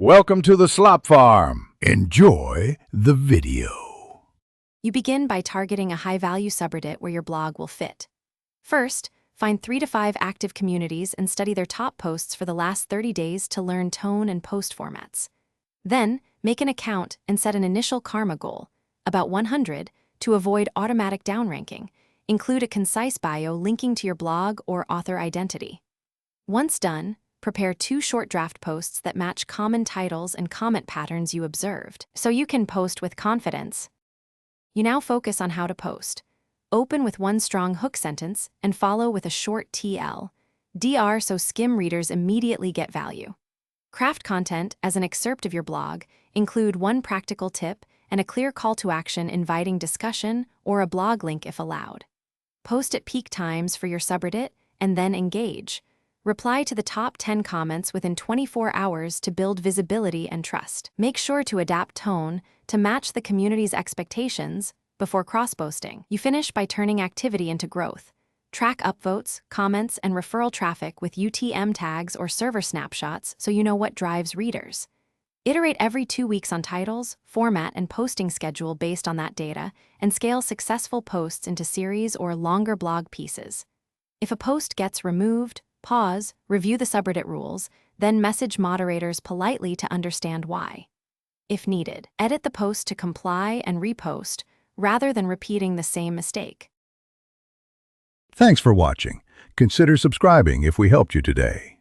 Welcome to the Slop Farm. Enjoy the video. You begin by targeting a high-value subreddit where your blog will fit. First, find 3 to 5 active communities and study their top posts for the last 30 days to learn tone and post formats. Then, make an account and set an initial karma goal, about 100, to avoid automatic downranking. Include a concise bio linking to your blog or author identity. Once done, prepare 2 short draft posts that match common titles and comment patterns you observed, so you can post with confidence. You now focus on how to post. Open with one strong hook sentence and follow with a short TLDR so skim readers immediately get value. Craft content as an excerpt of your blog. Include one practical tip and a clear call to action inviting discussion or a blog link if allowed. Post at peak times for your subreddit and then engage. Reply to the top 10 comments within 24 hours to build visibility and trust. Make sure to adapt tone to match the community's expectations before cross-posting. You finish by turning activity into growth. Track upvotes, comments, and referral traffic with UTM tags or server snapshots so you know what drives readers. Iterate every 2 weeks on titles, format, and posting schedule based on that data, and scale successful posts into series or longer blog pieces. If a post gets removed, pause, review the subreddit rules, then message moderators politely to understand why. If needed, edit the post to comply and repost, rather than repeating the same mistake. Thanks for watching. Consider subscribing if we helped you today.